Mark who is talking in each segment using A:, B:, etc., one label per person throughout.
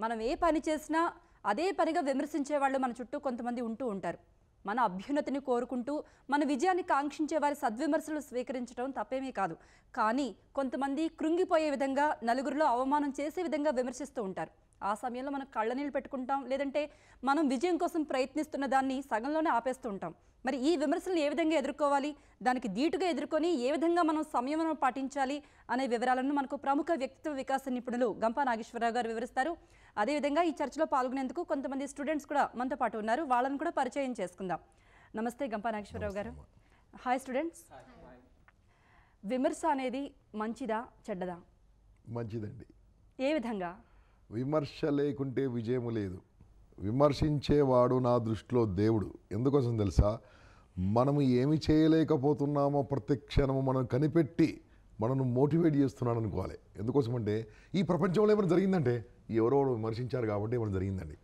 A: మనం ఏ పని చేసినా అదే పనిగా విమర్శించే వాళ్ళు మన చుట్టూ కొంతమంది ఉంటూ ఉంటారు. మన అభ్యున్నతిని కోరుకుంటూ మన విజయాన్ని కాంక్షించే వారి సద్విమర్శలు స్వీకరించడం తప్పేమీ కాదు. కానీ కొంతమంది కృంగిపోయే విధంగా, నలుగురిలో అవమానం చేసే విధంగా విమర్శిస్తూ ఉంటారు. ఆ సమయంలో మనం కళ్ళనీళ్ళు పెట్టుకుంటాం, లేదంటే మనం విజయం కోసం ప్రయత్నిస్తున్న దాన్ని సగంలోనే ఆపేస్తూ ఉంటాం. మరి ఈ విమర్శలను ఏ విధంగా ఎదుర్కోవాలి, దానికి ధీటుగా ఎదుర్కొని ఏ విధంగా మనం సంయమనం పాటించాలి అనే వివరాలను మనకు ప్రముఖ వ్యక్తిత్వ వికాస నిపుణులు గంపా నాగేశ్వరరావు గారు వివరిస్తారు. అదేవిధంగా ఈ చర్చలో పాల్గొనేందుకు కొంతమంది స్టూడెంట్స్ కూడా మనతో పాటు ఉన్నారు. వాళ్ళని కూడా పరిచయం చేసుకుందాం. నమస్తే గంపా నాగేశ్వరరావు గారు. Hi students. విమర్శ అనేది మంచిదా చెడ్డదా?
B: మంచిదండి.
A: ఏ విధంగా?
B: విమర్శ లేకుంటే విజయము లేదు. విమర్శించేవాడు నా దృష్టిలో దేవుడు. ఎందుకోసం తెలుసా? మనము ఏమి చేయలేకపోతున్నామో ప్రతి క్షణము మనం కనిపెట్టి మనను మోటివేట్ చేస్తున్నాడు అనుకోవాలి. ఎందుకోసం అంటే ఈ ప్రపంచంలో ఏమైనా జరిగిందంటే ఎవరెవరు విమర్శించారు కాబట్టి ఏమైనా జరిగిందండి.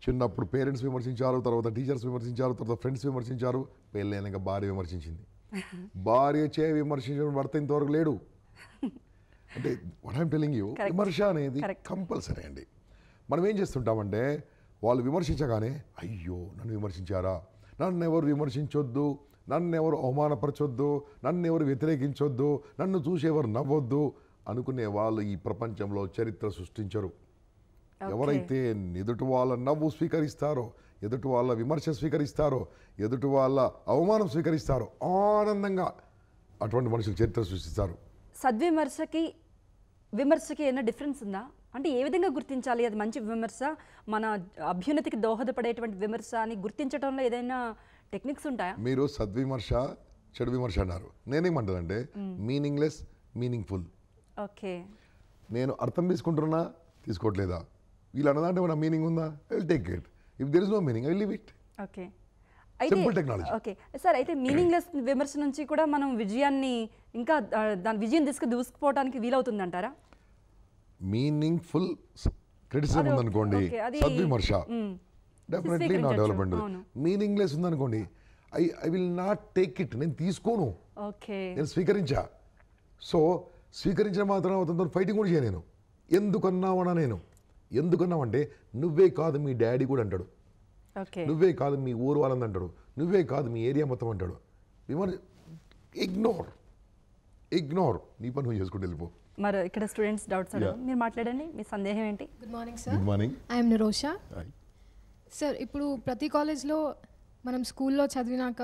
B: చిన్నప్పుడు పేరెంట్స్ విమర్శించారు, తర్వాత టీచర్స్ విమర్శించారు, తర్వాత ఫ్రెండ్స్ విమర్శించారు, పెళ్ళైనాక భార్య విమర్శించింది. భార్య విమర్శించడం భర్త ఇంతవరకు లేడు. అంటే వాట్ ఐఎమ్ టెల్లింగ్ యూ, విమర్శ అనేది కంపల్సరీ అండి. మనం ఏం చేస్తుంటామంటే వాళ్ళు విమర్శించగానే అయ్యో నన్ను విమర్శించారా, నన్ను ఎవరు విమర్శించొద్దు, నన్ను ఎవరు అవమానపరచొద్దు, నన్ను ఎవరు వ్యతిరేకించొద్దు, నన్ను చూసి ఎవరు నవ్వొద్దు అనుకునే వాళ్ళు ఈ ప్రపంచంలో చరిత్ర సృష్టించరు. ఎవరైతే ఎదుటి వాళ్ళ నవ్వు స్వీకరిస్తారో, ఎదుటి వాళ్ళ విమర్శ స్వీకరిస్తారో, ఎదుటి వాళ్ళ అవమానం స్వీకరిస్తారో ఆనందంగా అటువంటి మనుషులు చరిత్ర సృష్టిస్తారు.
A: సద్విమర్శకి విమర్శకి ఏమైనా డిఫరెన్స్ ఉందా? అంటే ఏ విధంగా గుర్తించాలి అది మంచి విమర్శ, మన అభ్యున్నతికి దోహదపడేటువంటి విమర్శ అని గుర్తించడంలో ఏదైనా టెక్నిక్స్ ఉంటాయా?
B: మీరు సద్విమర్శ చెడు విమర్శ అన్నారు. నేనేమంటానంటే మీనింగ్లెస్ మీనింగ్ఫుల్.
A: ఓకే,
B: నేను అర్థం తీసుకుంటున్నా తీసుకోవట్లేదా, వీళ్ళు అన్నదాంటే మన మీనింగ్ ఉందా, I will take it. If there is no meaning I will leave it.
A: Okay,
B: simple technology.
A: Okay sir, అయితే మీనింగ్లెస్ విమర్శ నుంచి కూడా మనం విజయాన్ని ఇంకా దాని విజయం దిశగా దూసుకుపోవడానికి వీలవుతుంది అంటారా?
B: మీనింగ్ఫుల్ క్రిటిసిజం ఉందనుకోండి, సద్విమర్శ డెఫినెట్లీ నా డెవలప్మెంట్. మీనింగ్లెస్ ఉందనుకోండి, I will not take it. నేను తీసుకోను, నేను స్వీకరించా. సో స్వీకరించిన మాత్రం అతనితో ఫైటింగ్ కూడా చేయలేను. ఎందుకన్నావనా నేను, ఎందుకన్నావంటే నువ్వే కాదు మీ డాడీ కూడా అంటాడు, నువ్వే కాదు మీ ఊరు వాళ్ళని అంటాడు, నువ్వే కాదు మీ ఏరియా మొత్తం అంటాడు. ఇగ్నోర్ ఇగ్నోర్, నీ పని నువ్వు చేసుకుంటూ వెళ్ళిపో.
A: మరి ఇక్కడ స్టూడెంట్స్ డౌట్స్ అడుగు, మీరు మాట్లాడండి, మీ సందేహం ఏంటి?
C: Good morning sir.
B: Good morning.
C: I'm Nirosha. Sir, ఇప్పుడు ప్రతి కాలేజ్లో మనం స్కూల్లో చదివినాక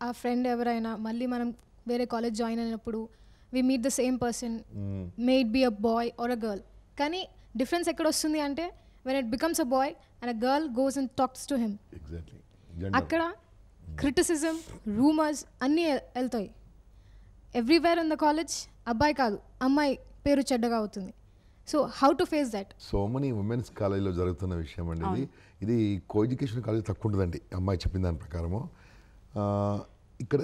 C: ఆ ఫ్రెండ్ ఎవరైనా మళ్ళీ మనం వేరే కాలేజ్ జాయిన్ అయినప్పుడు we meet the same person, may it be a boy or a girl. కానీ డిఫరెన్స్ ఎక్కడ వస్తుంది అంటే when it becomes a boy and a girl goes and talks to him, అక్కడ క్రిటిసిజం, రూమర్స్ అన్నీ వెళ్తాయి. Everywhere in the college అబ్బాయి కాదు అమ్మాయి పేరు చెడ్డగా అవుతుంది. So how to face that?
B: So many women's కాలేజ్లో జరుగుతున్న విషయం అండి ఇది కో ఎడ్యుకేషన్ కాలేజ్ తక్కువ ఉంటుందండి అమ్మాయి చెప్పిన దాని ప్రకారము. ఇక్కడ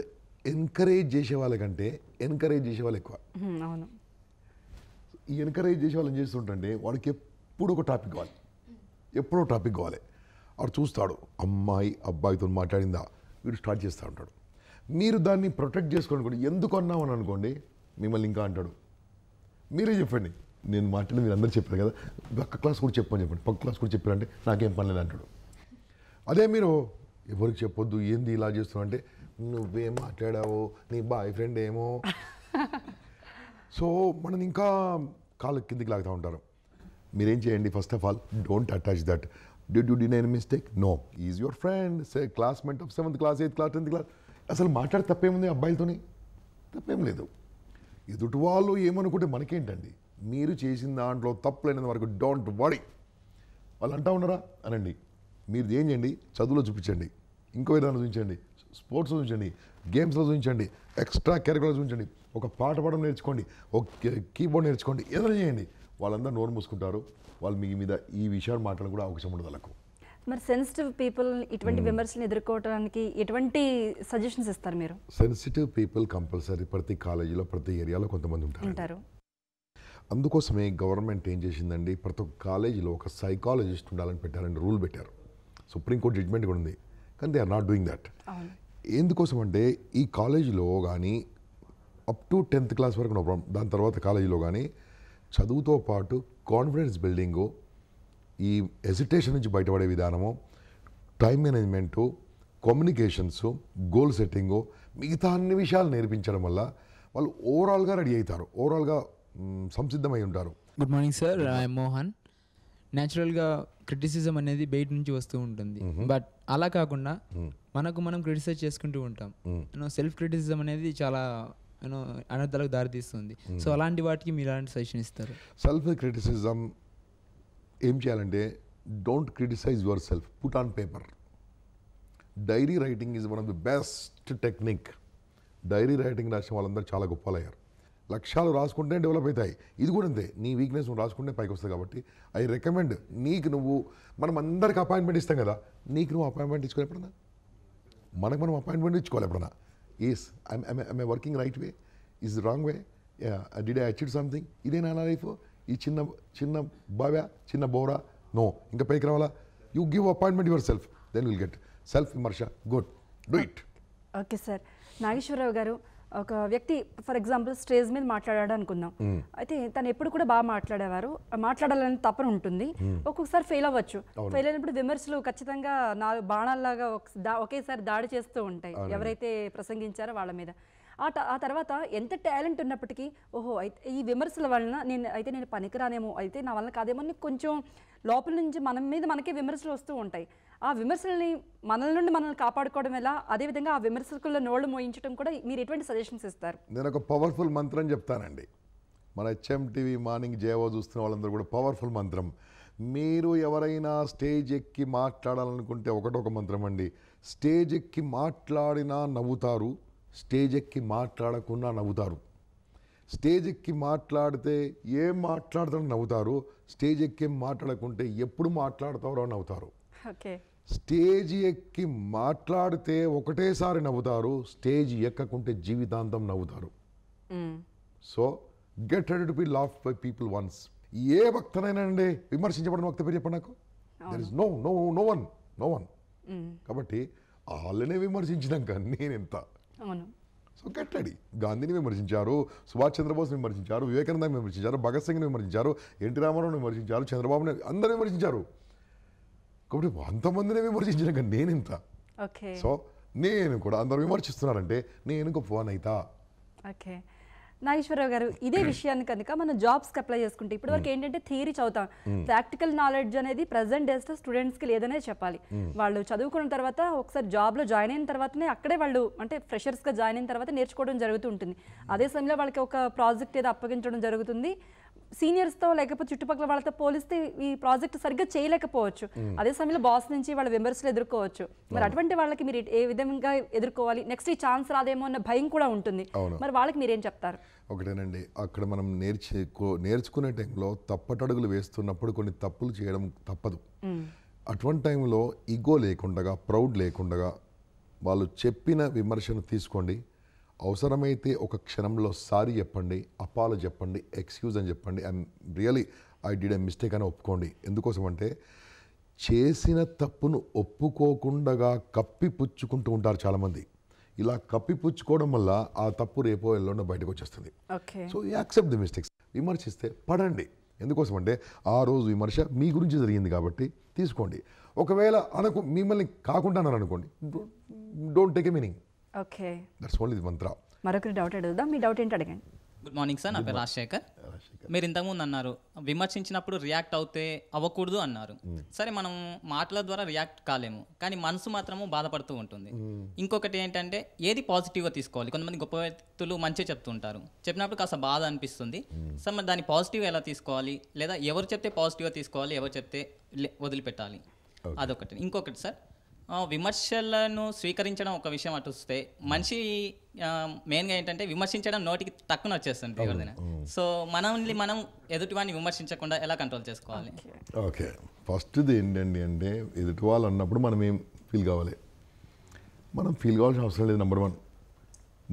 B: ఎంకరేజ్ చేసే వాళ్ళకంటే ఎన్కరేజ్ చేసే వాళ్ళు ఎక్కువ. ఈ ఎన్కరేజ్ చేసే వాళ్ళు ఏం చేస్తుంటే వాడికి ఎప్పుడు ఒక టాపిక్ కావాలి, ఎప్పుడో టాపిక్ కావాలి. వాడు చూస్తాడు అమ్మాయి అబ్బాయితో మాట్లాడిందా, వీడు స్టార్ట్ చేస్తూ ఉంటాడు. మీరు దాన్ని ప్రొటెక్ట్ చేసుకోండి. ఎందుకు అన్నామని అనుకోండి, మిమ్మల్ని ఇంకా అంటాడు. మీరే చెప్పండి, నేను మాట్లాడి మీరు అందరూ చెప్పారు కదా, పక్క క్లాస్ కూడా చెప్పని చెప్పండి, పక్క క్లాస్ కూడా చెప్పారంటే నాకేం పని లేదు అంటాడు. అదే మీరు ఎవరికి చెప్పొద్దు, ఏంది ఇలా చేస్తున్నావు అంటే నువ్వేం మాట్లాడావో, నీ బాయ్ ఫ్రెండ్ ఏమో. సో మనం ఇంకా కాలు కిందికి లాగుతూ ఉంటారు. మీరేం చేయండి, first of all don't attach that. Did you did any mistake? No, is your friend, say classmate of 7th class 8th class 10th class. అసలు మాట్లాడి తప్పేముంది అబ్బాయిలతోని? తప్పేం లేదు. ఎదుటి వాళ్ళు ఏమనుకుంటే మనకేంటండి, మీరు చేసిన దాంట్లో తప్పులేని వరకు డోంట్ వరీ. వాళ్ళు అంటా ఉన్నారా అనండి, మీరు ఏం చేయండి, చదువులో చూపించండి, ఇంకో విధానం చూపించండి, స్పోర్ట్స్లో చూపించండి, గేమ్స్లో చూపించండి, ఎక్స్ట్రా కరికులర్ చూపించండి, ఒక పాట పాడడం నేర్చుకోండి, ఒక కీబోర్డ్ నేర్చుకోండి, ఏదైనా చేయండి. వాళ్ళందరూ నోరు మూసుకుంటారు. వాళ్ళు మీ మీద ఈ విషయాలు మాట్లాడడం కూడా అవకాశం ఉండదు వాళ్ళకు.
A: మరి సెన్సిటివ్ పీపుల్ ఇటువంటి విమర్శలను ఎదుర్కోవడానికి ఎటువంటి సజెషన్స్ ఇస్తారు మీరు?
B: సెన్సిటివ్ పీపుల్ కంపల్సరీ ప్రతి కాలేజీలో ప్రతి ఏరియాలో కొంతమంది ఉంటారు. అందుకోసమే గవర్నమెంట్ ఏం చేసిందండి, ప్రతి ఒక్క కాలేజీలో ఒక సైకాలజిస్ట్ ఉండాలని పెట్టారండి, రూల్ పెట్టారు. సుప్రీంకోర్టు జడ్జిమెంట్ కూడా ఉంది, కానీ they are not doing that. ఎందుకోసం అంటే ఈ కాలేజీలో కానీ అప్ టు 10th క్లాస్ వరకు నో ప్రాబ్లం, దాని తర్వాత కాలేజీలో కానీ చదువుతో పాటు కాన్ఫిడెన్స్ బిల్డింగు, ఈ హెసిటేషన్ నుంచి బయటపడే విధానము, time management, communications, goal setting, మిగతా అన్ని విషయాలు నేర్పించడం వల్ల వాళ్ళు ఓవరాల్గా రెడీ అవుతారు, ఓవరాల్గా సంసిద్ధమై ఉంటారు.
D: Good morning sir, I'm Mohan. న్యాచురల్గా క్రిటిసిజం అనేది బయట నుంచి వస్తూ ఉంటుంది, బట్ అలా కాకుండా మనకు మనం క్రిటిసైజ్ చేసుకుంటూ ఉంటాం. సెల్ఫ్ క్రిటిసిజం అనేది చాలా అనర్థాలకు దారితీస్తుంది. సో అలాంటి వాటికి మీరు ఎలాంటి సజెషన్ ఇస్తారు?
B: సెల్ఫ్ క్రిటిసిజం ఏం చేయాలంటే, don't criticise your self, put on paper. Diary writing is one of the best technique. Diary writing రాసిన వాళ్ళందరూ చాలా గొప్పలయ్యారు. లక్ష్యాలు రాసుకుంటే డెవలప్ అవుతాయి. ఇది కూడా అంతే, నీ వీక్నెస్ నువ్వు రాసుకుంటే పైకి వస్తుంది. కాబట్టి ఐ రికమెండ్, నీకు నువ్వు, మనం అందరికి అపాయింట్మెంట్ ఇస్తాం కదా, నీకు నువ్వు అపాయింట్మెంట్ ఇచ్చుకోవాలి ఎప్పుడన్నా, మనకు మనం అపాయింట్మెంట్ ఇచ్చుకోవాలి ఎప్పుడన్నా. Is I'm a working right way, is wrong way, did I achieve something, ఇదే నా లైఫ్, ఈ చిన్న చిన్న బావ్యా, చిన్న బోరా, నో, ఇంకా పైకి రావాలా. You give appointment yourself, then will get self విమర్శ. Good, do it.
A: Okay sir. Nageswararao గారు, ఒక వ్యక్తి ఫర్ ఎగ్జాంపుల్ స్టేజ్ మీద మాట్లాడాడు అనుకుందాం. అయితే తను ఎప్పుడు కూడా బాగా మాట్లాడాలని తపన ఉంటుంది. ఒక్కొక్కసారి ఫెయిల్ అవ్వచ్చు. ఫెయిల్ అయినప్పుడు విమర్శలు ఖచ్చితంగా బాణాల్లాగా ఒకేసారి దాడి చేస్తూ ఉంటాయి ఎవరైతే ప్రసంగించారో వాళ్ళ మీద. ఆ తర్వాత ఎంత టాలెంట్ ఉన్నప్పటికీ, ఓహో అయితే ఈ విమర్శల వలన నేను పనికిరానేమో, అయితే నా వలన కాదేమో అని కొంచెం లోపల నుంచి మన మీద మనకే విమర్శలు వస్తూ ఉంటాయి. ఆ విమర్శల్ని మనల నుండి మనల్ని కాపాడుకోవడం ఎలా, అదేవిధంగా ఆ విమర్శకుల్లో నోళ్ళు మోయించడం కూడా మీరు ఎటువంటి సజెషన్స్ ఇస్తారు?
B: నేను ఒక పవర్ఫుల్ మంత్రం చెప్తానండి. మన HMTV మార్నింగ్ జేవో చూస్తున్న వాళ్ళందరూ కూడా పవర్ఫుల్ మంత్రం. మీరు ఎవరైనా స్టేజ్ ఎక్కి మాట్లాడాలనుకుంటే ఒకటొక మంత్రం అండి. స్టేజ్ ఎక్కి మాట్లాడినా నవ్వుతారు, స్టేజ్ ఎక్కి మాట్లాడకుండా నవ్వుతారు. స్టేజ్ ఎక్కి మాట్లాడితే ఏం మాట్లాడతారో నవ్వుతారు, స్టేజ్ ఎక్కి మాట్లాడకుంటే ఎప్పుడు మాట్లాడతారో నవ్వుతారు.
A: ఓకే.
B: స్టేజ్ ఎక్కి మాట్లాడితే ఒకటేసారి నవ్వుతారు, స్టేజ్ ఎక్కకుంటే జీవితాంతం నవ్వుతారు. So get ready to be laugh by people once. ఏ వక్తనైనా అండి విమర్శించబడిన వక్త పేరు చెప్పండి నాకు. There is no one. కాబట్టి వాళ్ళనే విమర్శించినాక నేనెంత.
A: అవును.
B: So get ready. గాంధీని విమర్శించారు, సుభాష్ చంద్రబోస్ని విమర్శించారు, వివేకానందని విమర్శించారు, భగత్ సింగ్ని విమర్శించారు, ఎన్టీ రామారావుని విమర్శించారు, చంద్రబాబుని, అందరూ విమర్శించారు. కాబట్టి అంతమందిని విమర్శించినాక నేనెంత.
A: ఓకే.
B: సో నేను కూడా అందరూ విమర్శిస్తున్నారంటే నేను గొప్పవాన్ అవుతా.
A: ఓకే. నాగేశ్వరరావు గారు, ఇదే విషయాన్ని కనుక మనం జాబ్స్కి అప్లై చేసుకుంటే ఇప్పటివరకు ఏంటంటే థియరీ చదువుతాం, ప్రాక్టికల్ నాలెడ్జ్ అనేది ప్రజెంట్ డేస్లో స్టూడెంట్స్కి లేదనే చెప్పాలి. వాళ్ళు చదువుకున్న తర్వాత ఒకసారి జాబ్లో జాయిన్ అయిన తర్వాతనే అక్కడే వాళ్ళు అంటే ఫ్రెషర్స్గా జాయిన్ అయిన తర్వాత నేర్చుకోవడం జరుగుతూ ఉంటుంది. అదే సమయంలో వాళ్ళకి ఒక ప్రాజెక్ట్ ఏదో అప్పగించడం జరుగుతుంది. సీనియర్స్తో లేకపోతే చుట్టుపక్కల వాళ్ళతో పోలిస్తే ఈ ప్రాజెక్ట్ సరిగ్గా చేయలేకపోవచ్చు. అదే సమయంలో బాస్ నుంచి వాళ్ళ విమర్శలు ఎదుర్కోవచ్చు. మరి అటువంటి వాళ్ళకి మీరు ఏ విధంగా ఎదుర్కోవాలి? నెక్స్ట్ ఈ ఛాన్స్ రాదేమో అన్న భయం కూడా ఉంటుంది. మరి వాళ్ళకి మీరేం చెప్తారు?
B: ఒకటేనండి, అక్కడ మనం నేర్చుకునే టైంలో తప్పటడుగులు వేస్తున్నప్పుడు కొన్ని తప్పులు చేయడం తప్పదు. అటువంటి టైంలో ఈగో లేకుండా, ప్రౌడ్ లేకుండా వాళ్ళు చెప్పిన విమర్శను తీసుకోండి. అవసరమైతే ఒక క్షణంలో సారీ చెప్పండి, అపాలో చెప్పండి, ఎక్స్క్యూజ్ అని చెప్పండి, ఐ డిడ్ ఎ మిస్టేక్ అని ఒప్పుకోండి. ఎందుకోసం అంటే చేసిన తప్పును ఒప్పుకోకుండా కప్పిపుచ్చుకుంటూ ఉంటారు చాలామంది. ఇలా కప్పిపుచ్చుకోవడం వల్ల ఆ తప్పు రేపో ఎల్లుండో బయటకు వచ్చేస్తుంది. So accept the mistakes. విమర్శిస్తే పడండి. ఎందుకోసం అంటే ఆ రోజు విమర్శ మీ గురించి జరిగింది కాబట్టి తీసుకోండి. ఒకవేళ మిమ్మల్ని కాకుండా అన్నారు అనుకోండి, don't take a meaning.
A: Okay.
B: That's only the మంత్ర.
A: మరొకరి డౌట్ అడుగుదాం. మీ డౌట్ ఏంటి అడగండి.
E: గుడ్ మార్నింగ్ సార్, నా పేరు రాజశేఖర్. మీరు ఇంతకుముందు అన్నారు విమర్శించినప్పుడు రియాక్ట్ అవ్వకూడదు అన్నారు. సరే, మనం మాటల ద్వారా రియాక్ట్ కాలేము, కానీ మనసు మాత్రము బాధపడుతూ ఉంటుంది. ఇంకొకటి ఏంటంటే ఏది పాజిటివ్గా తీసుకోవాలి. కొంతమంది గొప్ప వ్యక్తులు మంచిగా చెప్తుంటారు, చెప్పినప్పుడు కాస్త బాధ అనిపిస్తుంది. సో మరి దాన్ని పాజిటివ్గా ఎలా తీసుకోవాలి, లేదా ఎవరు చెప్తే పాజిటివ్గా తీసుకోవాలి, ఎవరు చెప్తే వదిలిపెట్టాలి, అదొకటి. ఇంకొకటి సార్, విమర్శలను స్వీకరించడం ఒక విషయం అటు వస్తే, మనిషి మెయిన్గా ఏంటంటే విమర్శించడం నోటికి తక్కువ వచ్చేస్తుంది ఎవరిదైనా. సో మనల్ని మనం ఎదుటివాడిని విమర్శించకుండా ఎలా కంట్రోల్ చేసుకోవాలి?
B: ఓకే, ఫస్ట్ది ఏంటండి అంటే ఎదుటి వాళ్ళు అన్నప్పుడు మనం ఏం ఫీల్ కావాలి? మనం ఫీల్ కావాల్సిన అవసరం లేదు. నెంబర్ 1,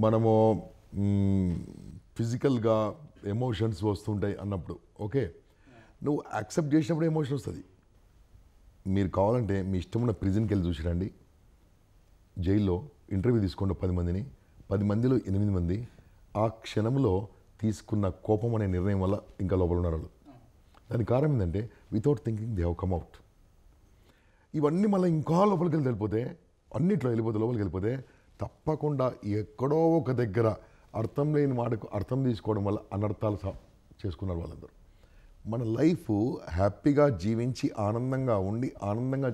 B: మనము ఫిజికల్గా ఎమోషన్స్ వస్తుంటాయి అన్నప్పుడు ఓకే, నువ్వు యాక్సెప్ట్ చేసినప్పుడు ఎమోషన్ వస్తుంది. మీరు కావాలంటే మీ ఇష్టమున్న ప్రిజన్కి వెళ్ళి చూసిరండి. జైల్లో ఇంటర్వ్యూ తీసుకోండి 10 మందిని, 10 మందిలో 8 మంది ఆ క్షణంలో తీసుకున్న కోపం అనే నిర్ణయం వల్ల ఇంకా లోపల ఉన్నారు వాళ్ళు. దానికి కారణం ఏంటంటే without thinking they have come out. ఇవన్నీ మళ్ళీ ఇంకా లోపలికి వెళ్ళిపోతే, అన్నిట్లో లోపలికి వెళ్ళిపోతే తప్పకుండా ఎక్కడో ఒక దగ్గర అర్థం లేని మాటకు అర్థం తీసుకోవడం వల్ల అనర్థాలు చేసుకున్నారు వాళ్ళందరూ. మన లైఫ్ హ్యాపీగా జీవించి ఆనందంగా ఉండి ఆనందంగా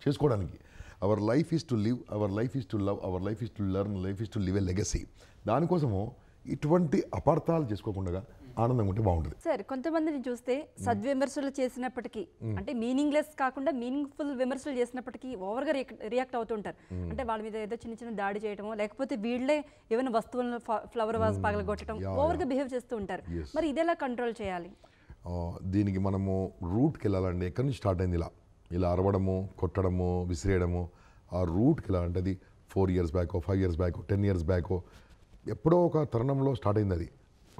B: చేసుకోవడానికి our life is to live, our life is to love, our life is to learn, life is to live a legacy. దానికోసము ఇటువంటి అపార్థాలు చేసుకోకుండా ఆనందంగా ఉంటే బాగుంటుంది.
A: సార్, కొంతమందిని చూస్తే సద్విమర్శలు చేసినప్పటికీ, అంటే మీనింగ్లెస్ కాకుండా మీనింగ్ఫుల్ విమర్శలు చేసినప్పటికీ ఓవర్గా రియాక్ట్ అవుతుంటారు. అంటే వాళ్ళ మీద ఏదో చిన్న చిన్న దాడి చేయటమో, లేకపోతే వీళ్ళే ఏమైనా వస్తువులను ఫ్లవర్ వాజ్ పగలగొట్టడం, ఓవర్గా బిహేవ్ చేస్తూ ఉంటారు. మరి ఇదెలా కంట్రోల్ చేయాలి?
B: దీనికి మనము రూట్కి వెళ్ళాలండి. ఎక్కడి నుంచి స్టార్ట్ అయింది ఇలా అరవడము, కొట్టడము, విసిరేయడము? ఆ రూట్కి వెళ్ళాలంటే అది 4 years బ్యాకో, 5 years బ్యాకో, 10 years బ్యాకో ఎప్పుడో ఒక తరుణంలో స్టార్ట్ అయింది అది.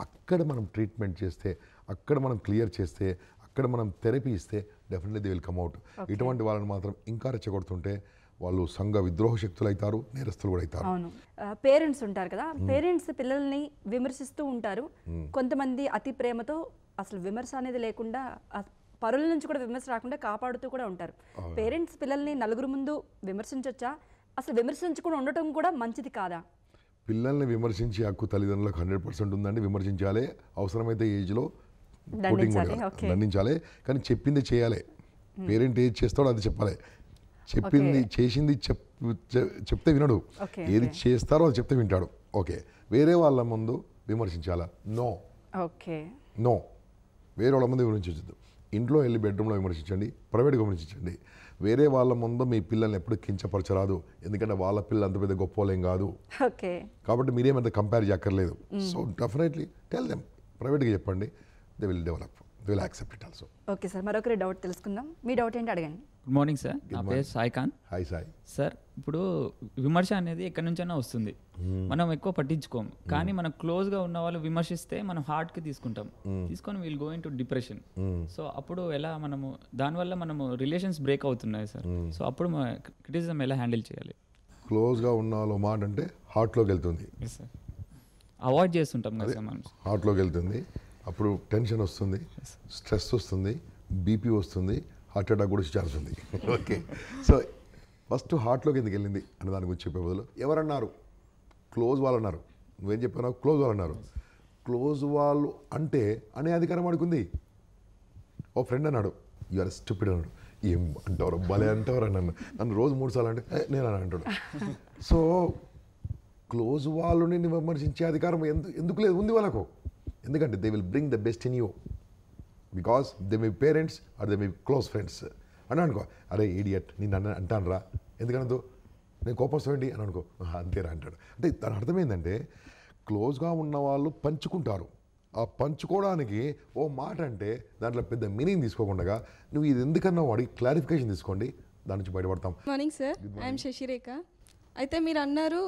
B: అక్కడ మనం ట్రీట్మెంట్ చేస్తే, అక్కడ మనం క్లియర్ చేస్తే, అక్కడ మనం థెరపీ ఇస్తే definitely they will come out. ఇటువంటి వాళ్ళని మాత్రం ఇంకా రెచ్చగొడుతుంటే వాళ్ళు సంఘ విద్రోహ శక్తులు అవుతారు, నేరస్తులు కూడా అవుతారు.
A: అవును, పేరెంట్స్ ఉంటారు కదా, పేరెంట్స్ పిల్లల్ని విమర్శిస్తూ ఉంటారు. కొంతమంది అతి ప్రేమతో అసలు విమర్శ అనేది లేకుండా పరుల నుంచి కూడా విమర్శ రాకుండా కాపాడుతూ కూడా ఉంటారు. పేరెంట్స్ పిల్లల్ని నలుగురు ముందు విమర్శించవచ్చా? అసలు విమర్శించకుండా ఉండటం కూడా మంచిది కాదా?
B: పిల్లల్ని విమర్శించే హక్కు తల్లిదండ్రులకు 100% ఉందండి. విమర్శించాలి, అవసరమైతే ఏజ్లో దండించాలి, కానీ చెప్పింది చేయాలి. పేరెంట్ ఏది చేస్తాడో అది చెప్పాలి. చెప్పింది చేసింది చెప్తే వినడు, ఏది చేస్తారో అది చెప్తే వింటాడు. ఓకే, వేరే వాళ్ళ ముందు విమర్శించాలా? నో. నో, వేరే వాళ్ళ ముందు విమర్శించద్దు. ఇంట్లో వెళ్ళి బెడ్రూమ్లో విమర్శించండి, ప్రైవేట్గా విమర్శించండి. వేరే వాళ్ళ ముందు మీ పిల్లల్ని ఎప్పుడు కించపరచరాదు, ఎందుకంటే వాళ్ళ పిల్లలు అంత పెద్ద గొప్పలేం కాదు. కాబట్టి మీరేమంత కంపేర్ చేయక్కర్లేదు. సో డెఫినెట్లీ టెల్ దెమ్, ప్రైవేట్గా చెప్పండి, they will develop, they will accept it also.
A: Okay sir, మరొకరి డౌట్ తెలుసుకుందాం. మీ డౌట్ ఏంటి అడగండి.
F: గుడ్ మార్నింగ్ సార్, నా పేరు సాయికాంత్.
B: హాయ్ సాయి.
F: సార్, ఇప్పుడు విమర్శ అనేది ఎక్కడి నుంచైనా వస్తుంది, మనం ఎక్కువ పట్టించుకోము. కానీ మనం క్లోజ్గా ఉన్న వాళ్ళు విమర్శిస్తే మనం హార్ట్కి తీసుకుంటాం, తీసుకొని will go in to depression. So అప్పుడు ఎలా మనము దానివల్ల మనము రిలేషన్స్ బ్రేక్ అవుతున్నాయి సార్. సో అప్పుడు క్రిటిసిజం ఎలా హ్యాండిల్ చేయాలి?
B: క్లోజ్గా ఉన్న వాళ్ళు మాట అంటే హార్ట్లోకి వెళ్తుంది
F: సార్, అవాయిడ్ చేస్తుంటాం కదా సార్ మనం.
B: హార్ట్లోకి వెళ్తుంది, అప్పుడు టెన్షన్ వస్తుంది, స్ట్రెస్ వస్తుంది, బీపీ వస్తుంది, హార్ట్ అటాక్ కూడా ఛాన్స్ ఉంది. ఓకే, సో ఫస్ట్ హార్ట్లోకి ఎందుకు వెళ్ళింది అనే దాని గురించి చెప్పే బదులు ఎవరన్నారు? క్లోజ్ వాళ్ళు అన్నారు. నువ్వేం చెప్పావు? క్లోజ్ వాళ్ళు అన్నారు. క్లోజ్ వాళ్ళు అంటే అనే అధికారం వాడుకుంది. ఓ ఫ్రెండ్ అన్నాడు, యు ఆర్ స్టూపిడ్ అన్నాడు. ఏం అంటారు, భలే అంటారు అని నన్ను రోజు 3 సార్లు అంటే నేను అని అంటాడు. సో క్లోజ్ వాళ్ళని విమర్శించే అధికారం ఎందుకు లేదు? ఉంది వాళ్ళకు. ఎందుకంటే they will bring the best in you, because they మీ పేరెంట్స్ ఆర్ దే మీ క్లోజ్ ఫ్రెండ్స్ అని అనుకో. అరే ఈడియట్, నేను అంటాను రా, ఎందుకనదు, నేను కోపం వస్తానండి అని అనుకో, అంతేరా అంటాడు. అంటే దాని అర్థం ఏంటంటే క్లోజ్గా ఉన్న వాళ్ళు పంచుకుంటారు. ఆ పంచుకోవడానికి ఓ మాట అంటే దాంట్లో పెద్ద మీనింగ్ తీసుకోకుండా నువ్వు ఇది ఎందుకన్నా వాడి క్లారిఫికేషన్ తీసుకోండి, దాని నుంచి బయటపడతాం.
G: Morning sir, I'm Sasirekha. అయితే మీరు అన్నారు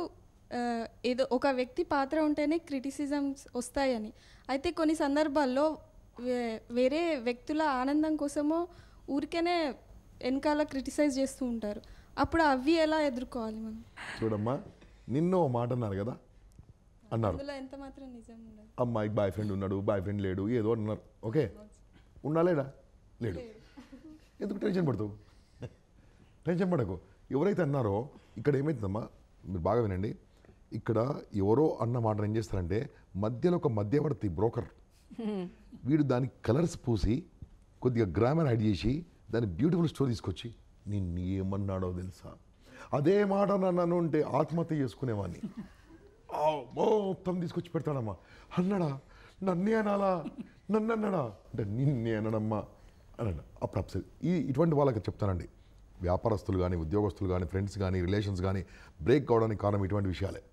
G: ఏదో ఒక వ్యక్తి పాత్ర ఉంటేనే క్రిటిసిజమ్స్ వస్తాయని. అయితే కొన్ని సందర్భాల్లో వేరే వ్యక్తుల ఆనందం కోసమో ఊరికేనే వెనకాల క్రిటిసైజ్ చేస్తూ ఉంటారు. అప్పుడు అవి ఎలా ఎదుర్కోవాలి మనం?
B: చూడమ్మా, నిన్న ఓ మాట అన్నారు కదా, అన్నారు
G: ఎంత మాత్రం నిజం ఉండదు.
B: అమ్మాయికి బాయ్ ఫ్రెండ్ ఉన్నాడు, బాయ్ ఫ్రెండ్ లేడు, ఏదో అన్నారు. ఓకే, ఉన్నా లేడా? లేడు. ఎందుకు టెన్షన్ పడతావు? టెన్షన్ పడకు. ఎవరైతే అన్నారో ఇక్కడ ఏమవుతుందమ్మా, మీరు బాగా వినండి. ఇక్కడ ఎవరో అన్న మాట ఏం చేస్తారంటే మధ్యలో ఒక మధ్యవర్తి బ్రోకర్, వీడు దానికి కలర్స్ పూసి కొద్దిగా గ్రామర్ యాడ్ చేసి దాని బ్యూటిఫుల్ స్టోరీ తీసుకొచ్చి నిన్ను ఏమన్నాడో తెలుసా, అదే మాట నన్ను ఉంటే ఆత్మహత్య చేసుకునేవాడిని, మొత్తం తీసుకొచ్చి పెడతాడమ్మా. అన్నాడా? నన్నే అనాలా? నన్ను అన్నాడా అంటే నిన్నే అనడమ్మా అన్నాడు. అప్పుడు అప్సెట్. ఇటువంటి వాళ్ళకి చెప్తానండి, వ్యాపారస్తులు కానీ, ఉద్యోగస్తులు కానీ, ఫ్రెండ్స్ కానీ, రిలేషన్స్ కానీ బ్రేక్ కావడానికి కారణం ఇటువంటి విషయాలే.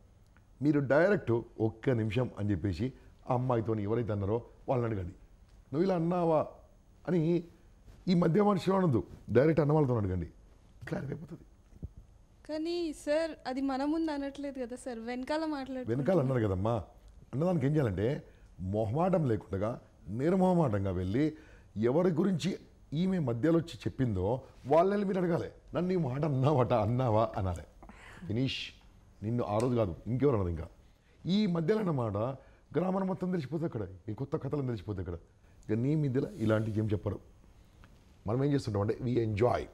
B: మీరు డైరెక్ట్ ఒక్క నిమిషం అని చెప్పేసి ఆ అమ్మాయితో ఎవరైతే అన్నారో వాళ్ళని అడగండి, నువ్వు ఇలా అన్నావా అని. ఈ మధ్య మనుషులు అనొద్దు, డైరెక్ట్ అన్న వాళ్ళతో అడగండి, క్లారిఫై అయిపోతుంది.
G: కానీ సార్ అది మన ముందు అనట్లేదు కదా సార్, వెనకాల
B: వెనకాల అన్నారు కదమ్మా. అన్నదానికి ఏం చేయాలంటే మొహమాటం లేకుండా నిర్మోహమాటంగా వెళ్ళి ఎవరి గురించి ఈమె మధ్యలో వచ్చి చెప్పిందో వాళ్ళని మీరు అడగాలి, నన్ను ఈ మాట అన్నావా అనాలి. ఫినిష్. నిన్ను ఆ రోజు కాదు, ఇంకెవరు అన్నది. ఇంకా ఈ మధ్యలో అన్నమాట గ్రామం మొత్తం తెలిసిపోతుంది, అక్కడ ఈ కొత్త కథలను తెలిసిపోతుంది. అక్కడ ఇక నీ మధ్యలో ఇలాంటివి ఏం చెప్పరు. మనం ఏం చేస్తుంటాం అంటే వీ ఎంజాయ్,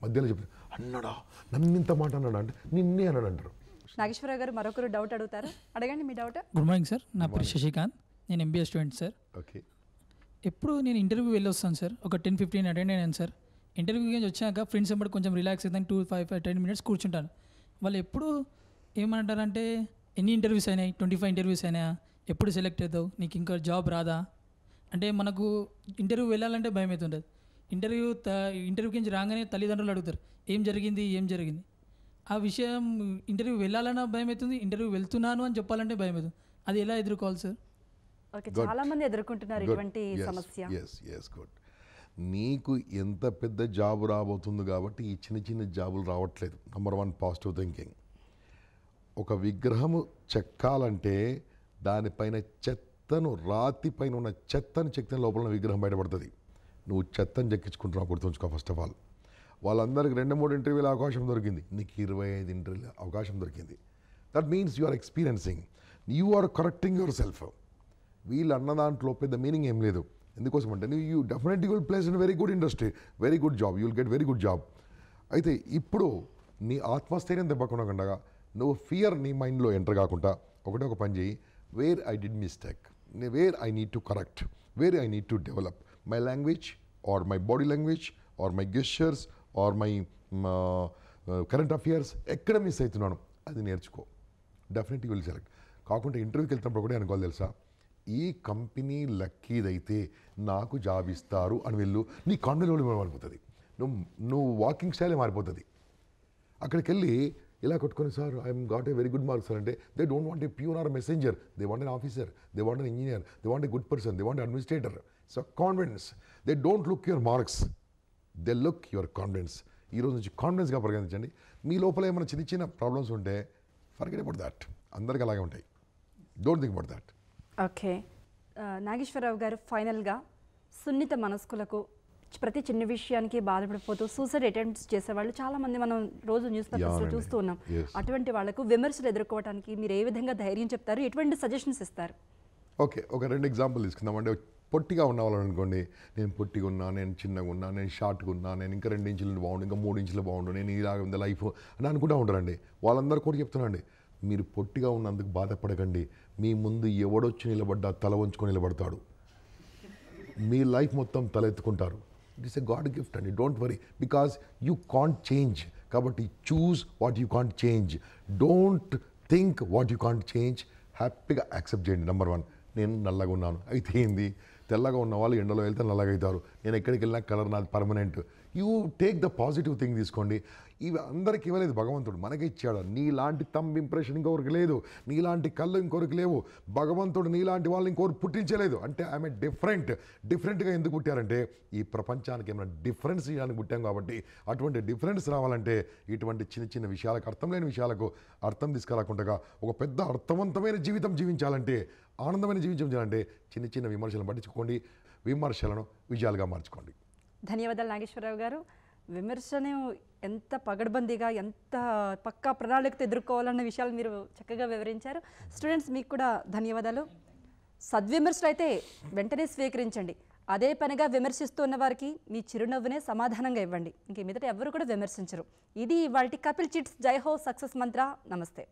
B: మధ్యలో చెప్తాం అన్నాడా నన్ను ఇంత మాట అన్నాడా అంటే నిన్నే అన్నాడు అంటారు.
A: నాగేశ్వరరావు గారు మరొకరు డౌట్ అడుగుతారు, అడగండి మీ డౌట్.
H: గుడ్ మార్నింగ్ సార్, నా పేరు శశికాంత్, నేను ఎంబీఏ స్టూడెంట్ సార్.
B: ఓకే,
H: ఎప్పుడు నేను ఇంటర్వ్యూ వెళ్ళి వస్తాను సార్, ఒక 10-15 అటెండ్ అయ్యాను సార్. ఇంటర్వ్యూ నుంచి వచ్చాక ఫ్రెండ్స్ ఎంబడి కొంచెం రిలాక్స్ అవుతాను, 2-5-10 minutes కూర్చుంటాను. వాళ్ళు ఎప్పుడు ఏమంటారంటే ఎన్ని ఇంటర్వ్యూస్ అయినాయి, 25 ఇంటర్వ్యూస్ అయినాయా, ఎప్పుడు సెలెక్ట్ అవుతావు, నీకు ఇంకా జాబ్ రాదా అంటే మనకు ఇంటర్వ్యూ వెళ్ళాలంటే భయం అవుతుంటుంది. ఇంటర్వ్యూకి నుంచి రాగానే తల్లిదండ్రులు అడుగుతారు ఏం జరిగింది. ఆ విషయం ఇంటర్వ్యూ వెళ్ళాలన్నా భయం అవుతుంది, ఇంటర్వ్యూ వెళ్తున్నాను అని చెప్పాలంటే భయం అవుతుంది. అది ఎలా ఎదుర్కోవాలి సార్?
A: ఓకే, చాలా మంది ఎదుర్కొంటున్నారు ఇటువంటి సమస్య.
B: గుడ్. నీకు ఎంత పెద్ద జాబ్ రాబోతుంది కాబట్టి ఈ చిన్న చిన్న జాబులు రావట్లేదు. Number 1 positive thinking. ఒక విగ్రహము చెక్కాలంటే దానిపైన చెత్తను, రాతి పైన ఉన్న చెత్తను చెక్కిన లోపల విగ్రహం బయటపడుతుంది. నువ్వు చెత్తను చెక్కించుకుంటున్నావు, గుర్తుంచుకో. ఫస్ట్ ఆఫ్ ఆల్ వాళ్ళందరికీ 2-3 ఇంటర్వ్యూల అవకాశం దొరికింది, నీకు 25 ఇంటర్వ్యూల అవకాశం దొరికింది. That means you are experiencing, you are correcting your self. వీళ్ళు అన్న దాంట్లో పెద్ద మీనింగ్ ఏం లేదు. ఎందుకోసం అంటే you definitely will place in very good industry, very good job, you will get very good job. అయితే ఇప్పుడు నీ ఆత్మస్థైర్యం దెబ్బకుండా నువ్వు ఫియర్ నీ మైండ్లో ఎంటర్ కాకుండా ఒక పని చేయి. Where I did mistake, where I need to correct, where I need to develop my language or my body language or my gestures or my current affairs, ఎక్కడ మిస్ అవుతున్నాను అది నేర్చుకో. Definitely will select. కాకుండా ఇంటర్వ్యూకి వెళ్తున్నప్పుడు కూడా అనుకోవాలి తెలుసా, ఈ కంపెనీ లక్కీదైతే నాకు జాబ్ ఇస్తారు అని వెళ్ళు. నీ కాన్ఫిడెన్స్ మారిపోతుంది, నువ్వు వాకింగ్ స్టైలే మారిపోతుంది. అక్కడికి వెళ్ళి ఇలా కొట్టుకొని sir I'm got a very good marks అంటే they don't want a peon or messenger, they want an officer, they want an engineer, they want a good person, they want administrator. So confidence, they don't look your marks, they look your confidence. ఈరోజు నుంచి కాన్ఫిడెన్స్గా పరిగణించండి. మీ లోపల ఏమైనా చిన్న చిన్న problems ఉంటే forget about that, అందరికీ అలాగే ఉంటాయి. Don't think about that.
A: Okay, Nageswara Rao గారు ఫైనల్గా సున్నిత మనస్కులకు ప్రతి చిన్న విషయానికి బాధపడిపోతూ సూసైడ్ అటెంప్ట్స్ చేసేవాళ్ళు చాలామంది మనం రోజు న్యూస్ పేపర్స్లో చూస్తూ ఉన్నాం. అటువంటి వాళ్ళకు విమర్శలు ఎదుర్కోవడానికి మీరు ఏ విధంగా ధైర్యం చెప్తారు, ఎటువంటి సజెషన్స్ ఇస్తారు?
B: ఓకే, ఒక 2 ఎగ్జాంపుల్ తీసుకుందాం. అంటే పొట్టిగా ఉన్న వాళ్ళు అనుకోండి, నేను పొట్టిగా ఉన్నా, నేను చిన్నగా ఉన్నా, నేను షార్ట్గా ఉన్నా, నేను ఇంకా 2 ఇంచులు బాగుండు, ఇంకా 3 ఇంచులు బాగుండు, నేను ఇలాగ ఉంది లైఫ్ అని అనుకుంటూ ఉంటారండి. వాళ్ళందరూ కూడా చెప్తున్నాండి, మీరు పొట్టిగా ఉన్నందుకు బాధపడకండి. మీ ముందు ఎవడొచ్చి నిలబడ్డా తల వంచుకొని నిలబడతాడు. మీ లైఫ్ మొత్తం తలెత్తుకుంటారు. It is a god gift అండి. Don't worry, because you can't change. కాబట్టి choose what you can't change, don't think what you can't change. హ్యాపీగా యాక్సెప్ట్ చేయండి. నెంబర్ 1, నేను నల్లగా ఉన్నాను అయితే ఏంది, తెల్లగా ఉన్న వాళ్ళు ఎండలో వెళ్తే నల్లగా అవుతారు. నేను ఎక్కడికి వెళ్ళినా కలర్ నాది permanent. You take the positive thing తీసుకోండి. ఇవి అందరికి ఇవ్వలేదు భగవంతుడు, మనకి ఇచ్చాడు. నీలాంటి థంబ్ ఇంప్రెషన్ ఇంకొకరికి లేదు, నీలాంటి కళ్ళు ఇంకొకరికి లేవు. భగవంతుడు నీలాంటి వాళ్ళని ఇంకొకరు పుట్టించలేదు. అంటే ఆమె డిఫరెంట్గా ఎందుకు పుట్టారంటే ఈ ప్రపంచానికి ఏమైనా డిఫరెన్స్ చేయడానికి పుట్టాం కాబట్టి. అటువంటి డిఫరెన్స్ రావాలంటే ఇటువంటి చిన్న చిన్న విషయాలకు, అర్థం లేని విషయాలకు అర్థం తీసుకురాకుండా ఒక పెద్ద అర్థవంతమైన జీవితం జీవించాలంటే, ఆనందమైన జీవితం చేయాలంటే చిన్న చిన్న విమర్శలను పట్టించుకోండి, విమర్శలను విజయాలుగా మార్చుకోండి.
A: ధన్యవాదాలు నాగేశ్వరరావు గారు. విమర్శను ఎంత పగడ్బందీగా, ఎంత పక్కా ప్రణాళికతో ఎదుర్కోవాలన్న విషయాలు మీరు చక్కగా వివరించారు. స్టూడెంట్స్ మీకు కూడా ధన్యవాదాలు. సద్విమర్శలు అయితే వెంటనే స్వీకరించండి. అదే పనిగా విమర్శిస్తున్న వారికి మీ చిరునవ్వునే సమాధానంగా ఇవ్వండి. ఇంక మీదట ఎవరు కూడా విమర్శించరు. ఇది ఇవాల్టి కపిల్ చిట్స్ జై హో సక్సెస్ మంత్ర. నమస్తే.